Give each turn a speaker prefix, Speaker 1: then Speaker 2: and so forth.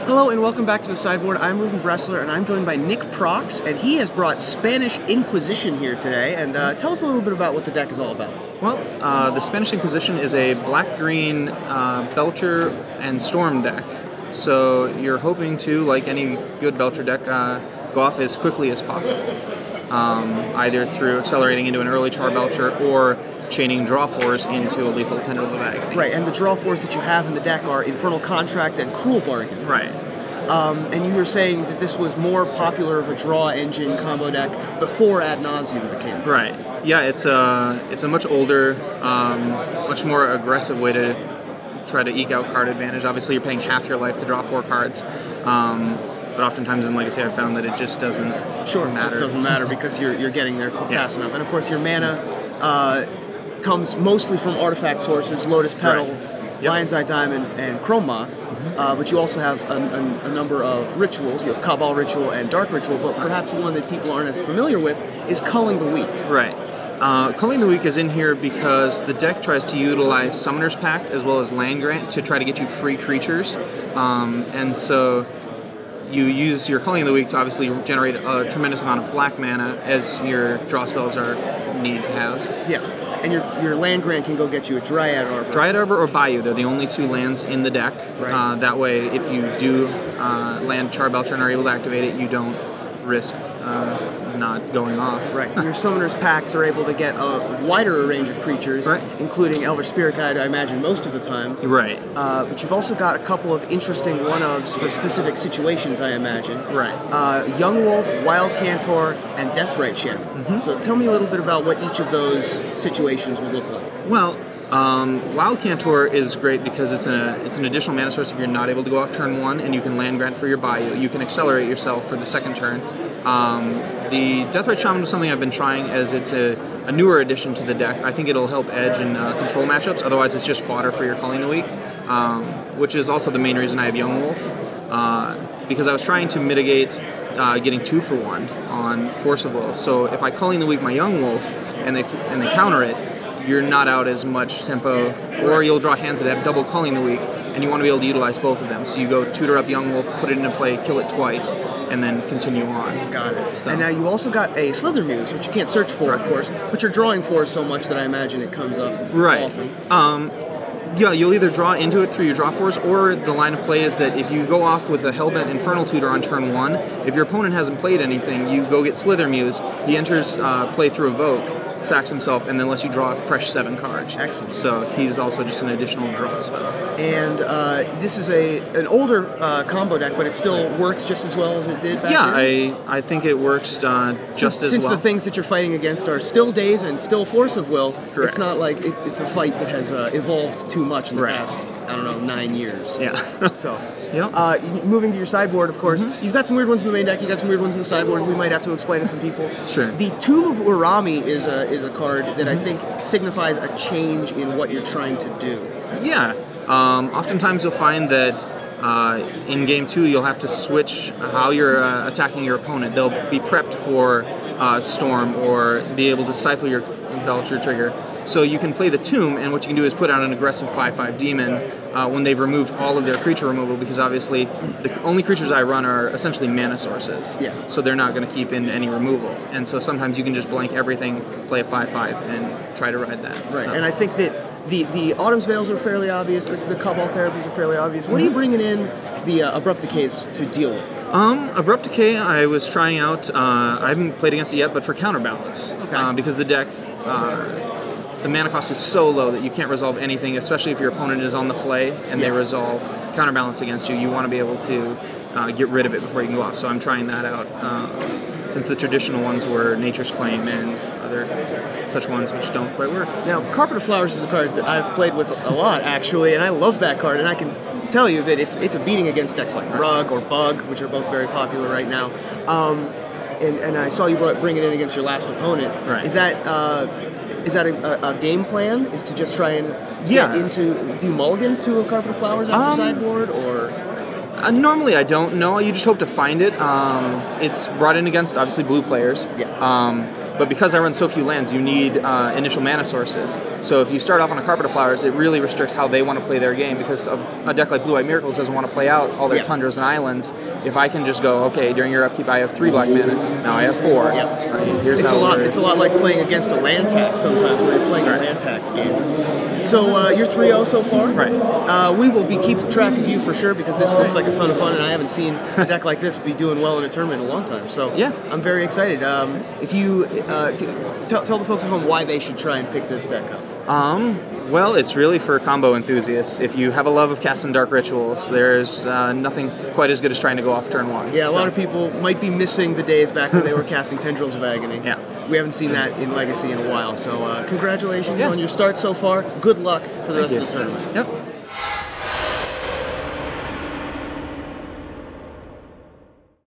Speaker 1: Hello and welcome back to the sideboard. I'm Ruben Bressler and I'm joined by Nick Prax, and he has brought Spanish Inquisition here today. And tell us a little bit about what the deck is all about.
Speaker 2: Well, the Spanish Inquisition is a black-green Belcher and Storm deck. So you're hoping to, like any good Belcher deck, go off as quickly as possible. Either through accelerating into an early Char Belcher or chaining Draw 4s into a Lethal Tentacle of Agony.
Speaker 1: Right, and the Draw 4s that you have in the deck are Infernal Contract and Cruel Bargain.
Speaker 2: Right.
Speaker 1: And you were saying that this was more popular of a draw engine combo deck before Ad Nauseam became.
Speaker 2: Right. Yeah, it's a much older, much more aggressive way to try to eke out card advantage. Obviously, you're paying half your life to draw 4 cards. But oftentimes in Legacy, I've found that it just doesn't matter.
Speaker 1: It just doesn't matter because you're getting there fast enough. And of course, your mana comes mostly from artifact sources, Lotus Petal, Lion's Eye Diamond, and Chrome Mox. But you also have a number of rituals. You have Cabal Ritual and Dark Ritual, but perhaps one that people aren't as familiar with is Culling the Weak.
Speaker 2: Right. Culling the Weak is in here because the deck tries to utilize Summoner's Pact as well as Land Grant to try to get you free creatures. And so you use your Culling of the Weak to obviously generate a tremendous amount of black mana as your draw spells are need to have.
Speaker 1: Yeah, and your Land Grant can go get you a Dryad Arbor.
Speaker 2: Dryad Arbor or Bayou, they're the only 2 lands in the deck.
Speaker 1: Right.
Speaker 2: That way, if you do land Char Belcher and are able to activate it, you don't risk not going off.
Speaker 1: Right. Your Summoner's Pacts are able to get a wider range of creatures, including Elder Spirit Guide, I imagine, most of the time.
Speaker 2: Right.
Speaker 1: But you've also got a couple of interesting one-ofs for specific situations, I imagine.
Speaker 2: Right.
Speaker 1: Young Wolf, Wild Cantor, and Deathrite Channel. So tell me a little bit about what each of those situations would look like.
Speaker 2: Well, Wild Cantor is great because it's an additional mana source if you're not able to go off turn 1, and you can Land Grant for your Bayou. You can accelerate yourself for the second turn. The Deathrite Shaman is something I've been trying as it's a newer addition to the deck. I think it'll help edge in control matchups, otherwise it's just fodder for your Culling the Weak, which is also the main reason I have Young Wolf, because I was trying to mitigate getting 2 for 1 on Force of Will. So if I Culling the Weak my Young Wolf and they counter it, you're not out as much tempo, or you'll draw hands that have double Culling the Weak, and you want to be able to utilize both of them. So you go tutor up Young Wolf, put it into play, kill it twice, and then continue on.
Speaker 1: Got it.
Speaker 2: So.
Speaker 1: And now you also got a Slither Muse, which you can't search for, of course, but you're drawing for so much that I imagine it comes up often.
Speaker 2: Yeah, you'll either draw into it through your draw 4s, or the line of play is that if you go off with a Hellbent Infernal Tutor on turn 1, if your opponent hasn't played anything, you go get Slither Muse, he enters play through Evoke, sacks himself, and then lets you draw a fresh 7 cards.
Speaker 1: Excellent.
Speaker 2: So he's also just an additional draw spell.
Speaker 1: And this is an older combo deck, but it still works just as well as it did back then?
Speaker 2: I think it works just as well.
Speaker 1: Since the things that you're fighting against are still Daze and still Force of Will,
Speaker 2: Correct.
Speaker 1: It's not like it's a fight that has evolved too much in the past, I don't know, 9 years.
Speaker 2: Yeah.
Speaker 1: So,
Speaker 2: yep.
Speaker 1: Moving to your sideboard, of course, you've got some weird ones in the main deck, you've got some weird ones in the sideboard we might have to explain to some people.
Speaker 2: Sure.
Speaker 1: The Tomb of Urami is a card that I think signifies a change in what you're trying to do.
Speaker 2: Yeah. Oftentimes you'll find that in Game 2 you'll have to switch how you're attacking your opponent. They'll be prepped for Storm or be able to stifle your Belcher trigger. So you can play the Tomb, and what you can do is put out an aggressive 5/5 demon when they've removed all of their creature removal, because obviously the only creatures I run are essentially mana sources.
Speaker 1: Yeah.
Speaker 2: So they're not going to keep in any removal. And so sometimes you can just blank everything, play a 5/5, and try to ride that.
Speaker 1: Right,
Speaker 2: So.
Speaker 1: and I think that the Autumn's Veils are fairly obvious, the Cabal Therapies are fairly obvious. What are you bringing in the Abrupt Decays to deal with?
Speaker 2: Abrupt Decay I was trying out, I haven't played against it yet, but for counterbalance.
Speaker 1: Okay.
Speaker 2: Because the deck, the mana cost is so low that you can't resolve anything, especially if your opponent is on the play and they resolve counterbalance against you. You want to be able to get rid of it before you can go off. So I'm trying that out, since the traditional ones were Nature's Claim and other such ones which don't quite work.
Speaker 1: Now, Carpet of Flowers is a card that I've played with a lot, actually, and I love that card, and I can tell you that it's a beating against decks like Rug or Bug, which are both very popular right now. And I saw you bring it in against your last opponent.
Speaker 2: Right.
Speaker 1: Is that a game plan? Is to just try and get into, do you mulligan to a Carpet of Flowers off your sideboard, or?
Speaker 2: Normally I don't know. You just hope to find it. It's brought in against obviously blue players.
Speaker 1: Yeah.
Speaker 2: But because I run so few lands, you need initial mana sources. So if you start off on a Carpet of Flowers, it really restricts how they want to play their game, because a deck like Blue-White Miracles doesn't want to play out all their tundras and islands. If I can just go, okay, during your upkeep I have 3 black mana, now I have 4. Right, here's
Speaker 1: it's a lot like playing against a land tax sometimes when you're playing a land tax game. So you're 3-0 so far.
Speaker 2: Right.
Speaker 1: We will be keeping track of you for sure, because this looks like a ton of fun, and I haven't seen a deck like this be doing well in a tournament in a long time. So
Speaker 2: yeah,
Speaker 1: I'm very excited. If you tell the folks at home why they should try and pick this deck up.
Speaker 2: Well, it's really for combo enthusiasts. If you have a love of casting Dark Rituals, there's nothing quite as good as trying to go off turn 1.
Speaker 1: Yeah, a lot of people might be missing the days back when they were casting Tendrils of Agony.
Speaker 2: Yeah.
Speaker 1: We haven't seen that in Legacy in a while, so congratulations on your start so far. Good luck for the rest of the tournament.
Speaker 2: Yep.